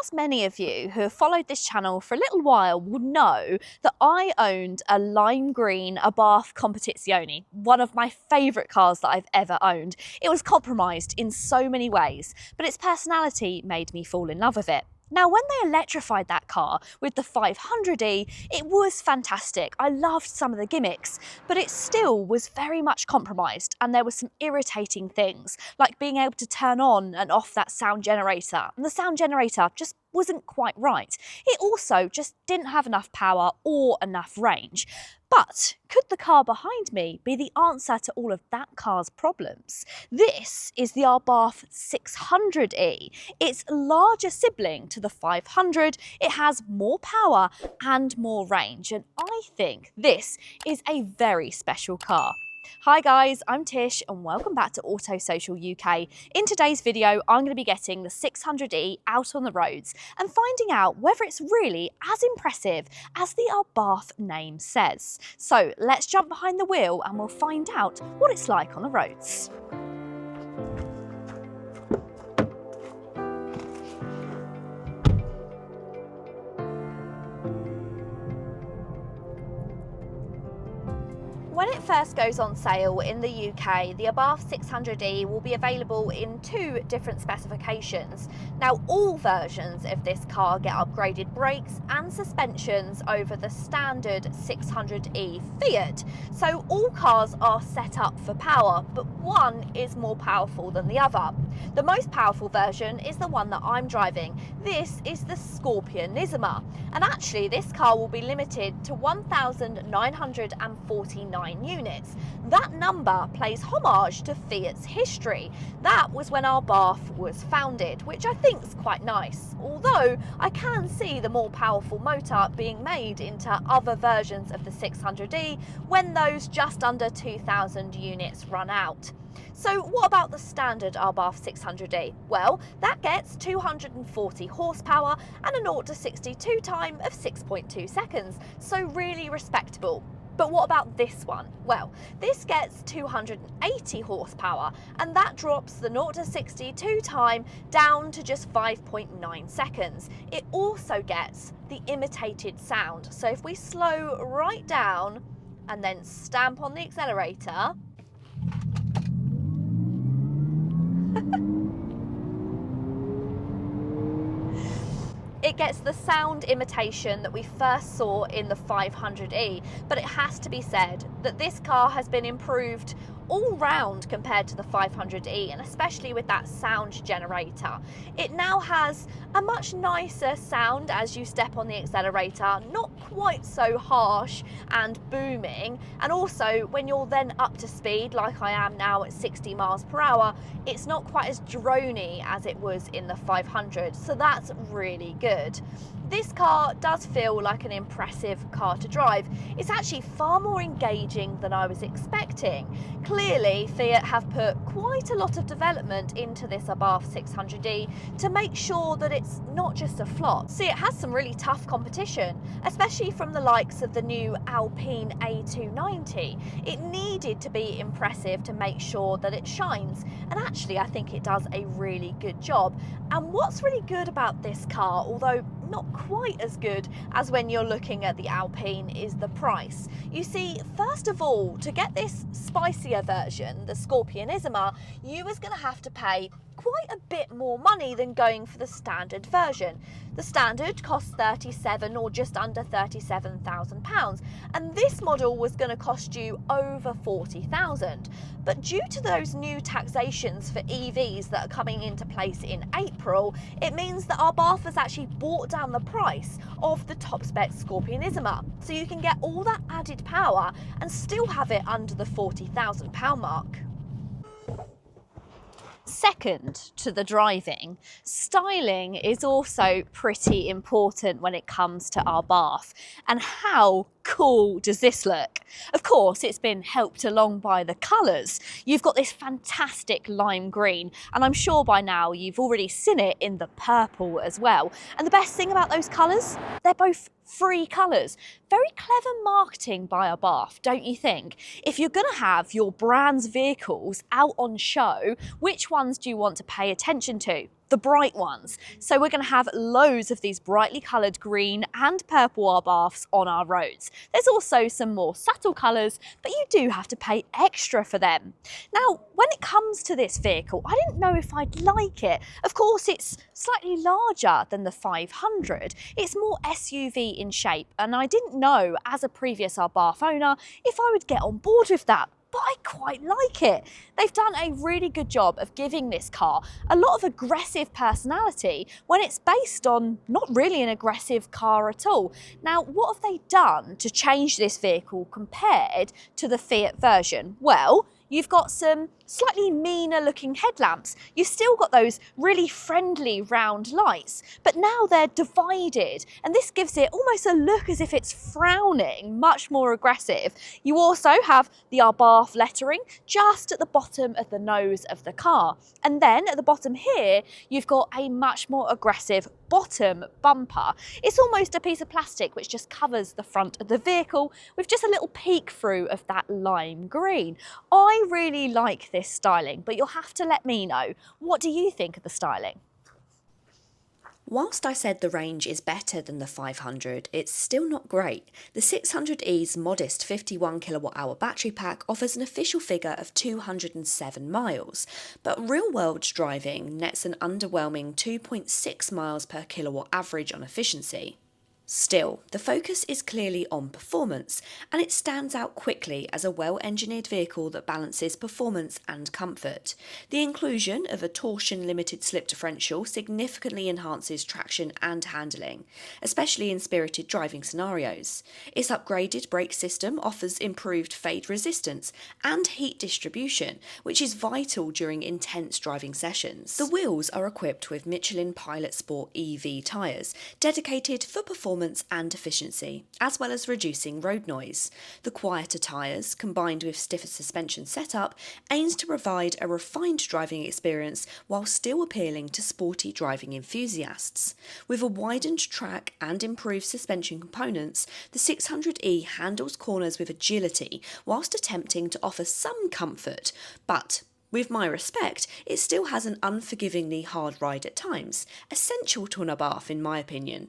as many of you who have followed this channel for a little while will know that I owned a lime green Abarth Competizione, one of my favourite cars that I've ever owned. It was compromised in so many ways, but its personality made me fall in love with it. Now, when they electrified that car with the 500e, it was fantastic. I loved some of the gimmicks, but it still was very much compromised, and there were some irritating things, like being able to turn on and off that sound generator, and the sound generator just wasn't quite right. It also just didn't have enough power or enough range. But could the car behind me be the answer to all of that car's problems? This is the Abarth 600e. It's a larger sibling to the 500. It has more power and more range, and I think this is a very special car. Hi guys, I'm Tish and welcome back to Auto Social UK. In today's video, I'm going to be getting the 600e out on the roads and finding out whether it's really as impressive as the Abarth name says. So let's jump behind the wheel and we'll find out what it's like on the roads. When it first goes on sale in the UK, the Abarth 600e will be available in two different specifications. Now, all versions of this car get upgraded brakes and suspensions over the standard 600e Fiat. So all cars are set up for power, but one is more powerful than the other. The most powerful version is the one that I'm driving. This is the Scorpionisima, and actually this car will be limited to 1,949 units. That number plays homage to Fiat's history. That was when Abarth was founded, which I think is quite nice, although I can see the more powerful motor being made into other versions of the 600e when those just under 2,000 units run out. So what about the standard Abarth 600e? Well, that gets 240 horsepower and a 0 to 62 time of 6.2 seconds, so really respectable. But what about this one? Well, this gets 280 horsepower and that drops the 0 to 62 time down to just 5.9 seconds. It also gets the imitated sound. So if we slow right down and then stamp on the accelerator, it gets the sound imitation that we first saw in the 500e, but it has to be said that this car has been improved all round compared to the 500e, and especially with that sound generator. It now has a much nicer sound as you step on the accelerator, not quite so harsh and booming, and also when you're then up to speed like I am now at 60 miles per hour, it's not quite as drony as it was in the 500, so that's really good. This car does feel like an impressive car to drive. It's actually far more engaging than I was expecting. Clearly, Fiat have put quite a lot of development into this Abarth 600e to make sure that it's not just a flop. See, it has some really tough competition, especially from the likes of the new Alpine A290. It needed to be impressive to make sure that it shines, and actually I think it does a really good job. And what's really good about this car, although not quite as good as when you're looking at the Alpine, is the price. You see, first of all, to get this spicier version, the Scorpionisima, you was going to have to pay quite a bit more money than going for the standard version. The standard costs 37 or just under £37,000, and this model was going to cost you over 40,000. But due to those new taxations for EVs that are coming into place in April, it means that Abarth has actually brought down the price of the top spec Scorpionisima, so you can get all that added power and still have it under the £40,000 mark. Second to the driving, styling is also pretty important when it comes to Abarth. And how cool does this look? Of course, it's been helped along by the colours. You've got this fantastic lime green, and I'm sure by now you've already seen it in the purple as well. And the best thing about those colours, they're both free colours. Very clever marketing by Abarth, don't you think? If you're going to have your brand's vehicles out on show, which ones do you want to pay attention to? the bright ones. So we're going to have loads of these brightly coloured green and purple Abarths on our roads. There's also some more subtle colours, but you do have to pay extra for them. Now, when it comes to this vehicle, I didn't know if I'd like it. Of course, it's slightly larger than the 500. It's more SUV in shape, and I didn't know, as a previous Abarth owner, if I would get on board with that. But I quite like it. They've done a really good job of giving this car a lot of aggressive personality when it's based on not really an aggressive car at all. Now, what have they done to change this vehicle compared to the Fiat version? Well, you've got some slightly meaner looking headlamps. You've still got those really friendly round lights, but now they're divided, and this gives it almost a look as if it's frowning, much more aggressive. You also have the Abarth lettering just at the bottom of the nose of the car. And then at the bottom here, you've got a much more aggressive bottom bumper. It's almost a piece of plastic which just covers the front of the vehicle with just a little peek through of that lime green. I really like this styling, but you'll have to let me know. What do you think of the styling? Whilst I said the range is better than the 500, it's still not great. The 600e's modest 51 kWh battery pack offers an official figure of 207 miles, but real-world driving nets an underwhelming 2.6 miles per kilowatt average on efficiency. Still, the focus is clearly on performance, and it stands out quickly as a well-engineered vehicle that balances performance and comfort. The inclusion of a torsion-limited slip differential significantly enhances traction and handling, especially in spirited driving scenarios. Its upgraded brake system offers improved fade resistance and heat distribution, which is vital during intense driving sessions. The wheels are equipped with Michelin Pilot Sport EV tyres, dedicated for performance and efficiency, as well as reducing road noise. The quieter tyres, combined with stiffer suspension setup, aims to provide a refined driving experience while still appealing to sporty driving enthusiasts. With a widened track and improved suspension components, the 600e handles corners with agility whilst attempting to offer some comfort, but with my respect, it still has an unforgivingly hard ride at times, essential to an Abarth in my opinion.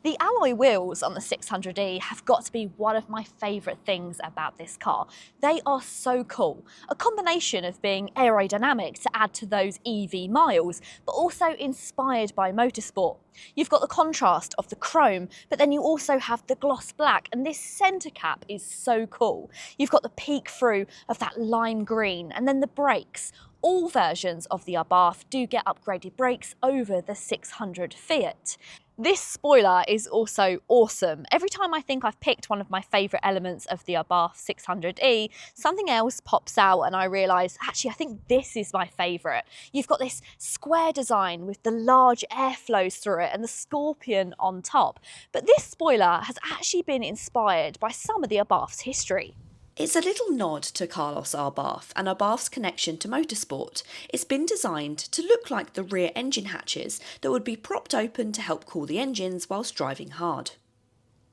The alloy wheels on the 600e have got to be one of my favourite things about this car. They are so cool. A combination of being aerodynamic to add to those EV miles, but also inspired by motorsport. You've got the contrast of the chrome, but then you also have the gloss black, and this centre cap is so cool. You've got the peek through of that lime green, and then the brakes. All versions of the Abarth do get upgraded brakes over the 600 Fiat. This spoiler is also awesome. Every time I think I've picked one of my favourite elements of the Abarth 600e, something else pops out and I realise, actually, I think this is my favourite. You've got this square design with the large airflows through it and the scorpion on top. But this spoiler has actually been inspired by some of the Abarth's history. It's a little nod to Carlos Abarth and Abarth's connection to motorsport. It's been designed to look like the rear engine hatches that would be propped open to help cool the engines whilst driving hard.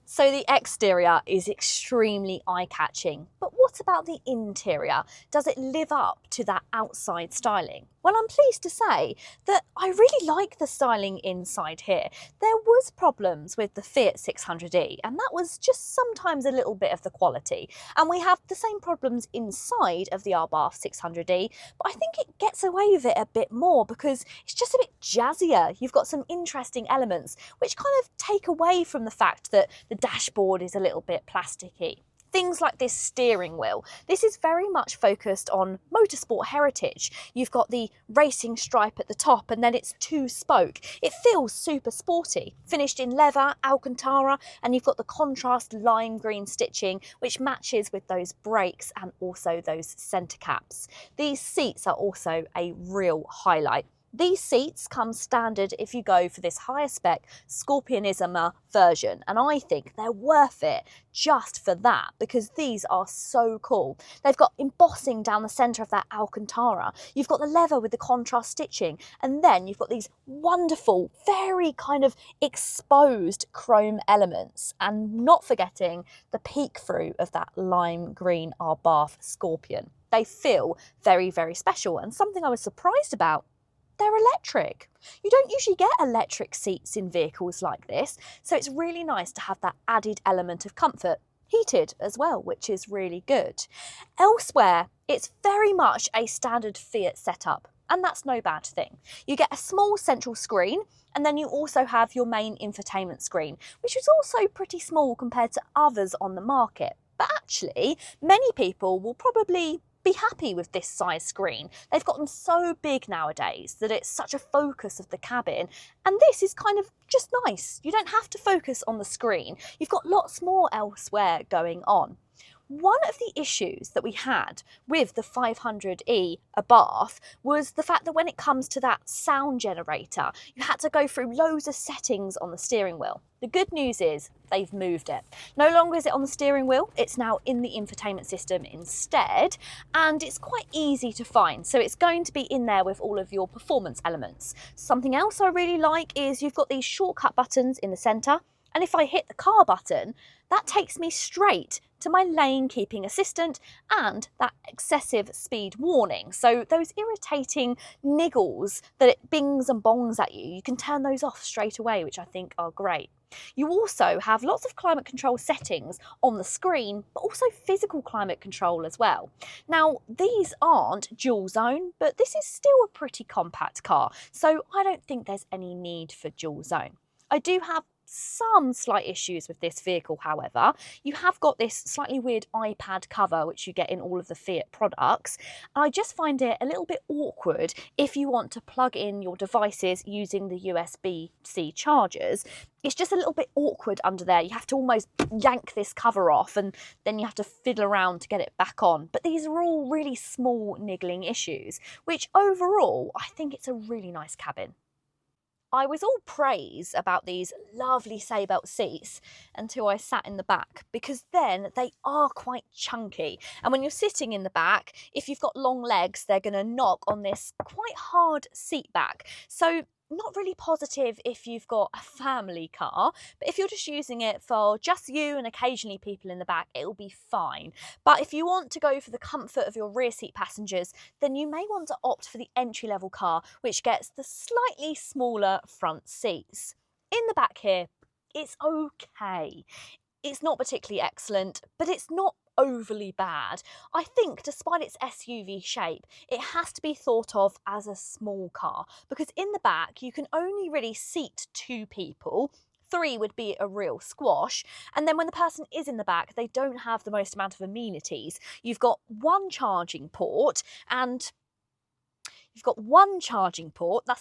So the exterior is extremely eye-catching, but what about the interior? Does it live up to that outside styling? Well, I'm pleased to say that I really like the styling inside here. There was problems with the Fiat 600e, and that was just sometimes a little bit of the quality. And we have the same problems inside of the Abarth 600e, but I think it gets away with it a bit more because it's just a bit jazzier. You've got some interesting elements which kind of take away from the fact that the dashboard is a little bit plasticky. Things like this steering wheel. This is very much focused on motorsport heritage. You've got the racing stripe at the top and then it's two-spoke. It feels super sporty. Finished in leather, Alcantara, and you've got the contrast lime green stitching which matches with those brakes and also those centre caps. These seats are also a real highlight. These seats come standard if you go for this higher spec Scorpionism version, and I think they're worth it just for that because these are so cool. They've got embossing down the centre of that Alcantara. You've got the leather with the contrast stitching, and then you've got these wonderful, very kind of exposed chrome elements, and not forgetting the peek through of that lime green Abarth Scorpion. They feel very, very special, and something I was surprised about they're electric. You don't usually get electric seats in vehicles like this, so it's really nice to have that added element of comfort. Heated as well, which is really good. Elsewhere, it's very much a standard Fiat setup, and that's no bad thing. You get a small central screen, and then you also have your main infotainment screen, which is also pretty small compared to others on the market. But actually, many people will probably be happy with this size screen. They've gotten so big nowadays that it's such a focus of the cabin, and this is kind of just nice. You don't have to focus on the screen. You've got lots more elsewhere going on. One of the issues that we had with the 500e Abarth was the fact that when it comes to that sound generator, you had to go through loads of settings on the steering wheel. The good news is they've moved it. No longer is it on the steering wheel, it's now in the infotainment system instead, and it's quite easy to find. So it's going to be in there with all of your performance elements. Something else I really like is you've got these shortcut buttons in the centre, and if I hit the car button, that takes me straight to my lane keeping assistant and that excessive speed warning. So those irritating niggles that it bings and bongs at you, you can turn those off straight away, which I think are great. You also have lots of climate control settings on the screen, but also physical climate control as well. Now, these aren't dual zone, but this is still a pretty compact car, so I don't think there's any need for dual zone. I do have some slight issues with this vehicle, however. You have got this slightly weird iPad cover which you get in all of the Fiat products, and I just find it a little bit awkward if you want to plug in your devices using the USB-C chargers. It's just a little bit awkward under there. You have to almost yank this cover off and then you have to fiddle around to get it back on. But these are all really small niggling issues, which overall I think it's a really nice cabin. I was all praise about these lovely Saybelt seats until I sat in the back, because then they are quite chunky. And when you're sitting in the back, if you've got long legs, they're going to knock on this quite hard seat back. So not really positive if you've got a family car, but if you're just using it for just you and occasionally people in the back, it'll be fine. But if you want to go for the comfort of your rear seat passengers, then you may want to opt for the entry-level car, which gets the slightly smaller front seats. In the back here, it's okay. It's not particularly excellent, but it's not overly bad. I think despite its SUV shape, it has to be thought of as a small car, because in the back you can only really seat 2 people. 3 would be a real squash, and then when the person is in the back, they don't have the most amount of amenities. You've got one charging port, that's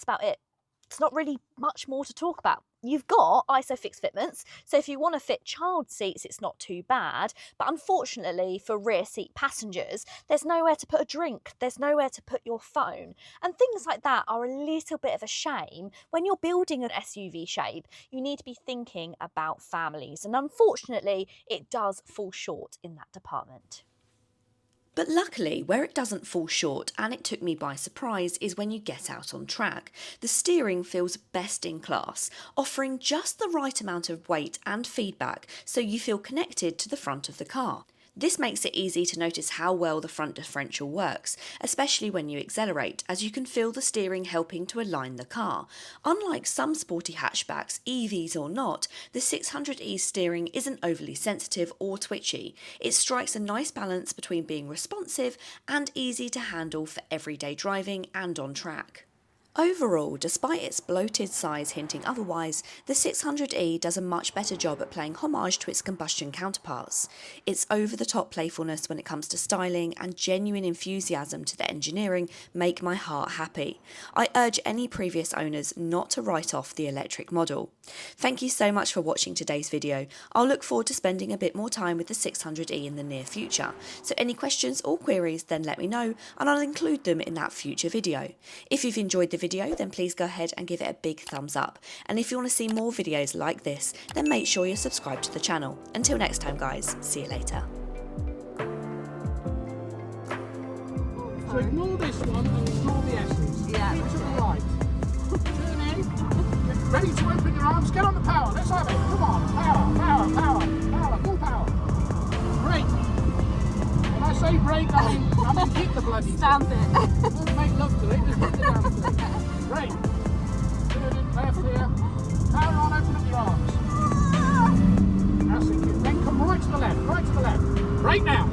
about it. It's not really much more to talk about. You've got ISOFIX fitments, so if you want to fit child seats, it's not too bad. But unfortunately for rear seat passengers, there's nowhere to put a drink, there's nowhere to put your phone. And things like that are a little bit of a shame. When you're building an SUV shape, you need to be thinking about families. And unfortunately, it does fall short in that department. But luckily, where it doesn't fall short, and it took me by surprise, is when you get out on track. The steering feels best in class, offering just the right amount of weight and feedback so you feel connected to the front of the car. This makes it easy to notice how well the front differential works, especially when you accelerate, as you can feel the steering helping to align the car. Unlike some sporty hatchbacks, EVs or not, the 600e's steering isn't overly sensitive or twitchy. It strikes a nice balance between being responsive and easy to handle for everyday driving and on track. Overall, despite its bloated size hinting otherwise, the 600e does a much better job at paying homage to its combustion counterparts. Its over-the-top playfulness when it comes to styling and genuine enthusiasm to the engineering make my heart happy. I urge any previous owners not to write off the electric model. Thank you so much for watching today's video. I'll look forward to spending a bit more time with the 600e in the near future. So any questions or queries, then let me know and I'll include them in that future video. If you've enjoyed the video, then please go ahead and give it a big thumbs up. And if you want to see more videos like this, then make sure you're subscribed to the channel. Until next time guys, see you later. So ignore this one and ignore the S's. Yeah. Keep to the right. Turn in. Get ready to open your arms. Get on the power. Let's have it. Come on. Power, power, power, power, full power. Brake. When I say brake, I mean hit the bloody Stamp it. Don't make love to it. Just hit the damn thing. Great. Turn in left here. Power on, open up your arms. That's it. Then come right to the left, right to the left. Right now,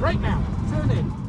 turn in.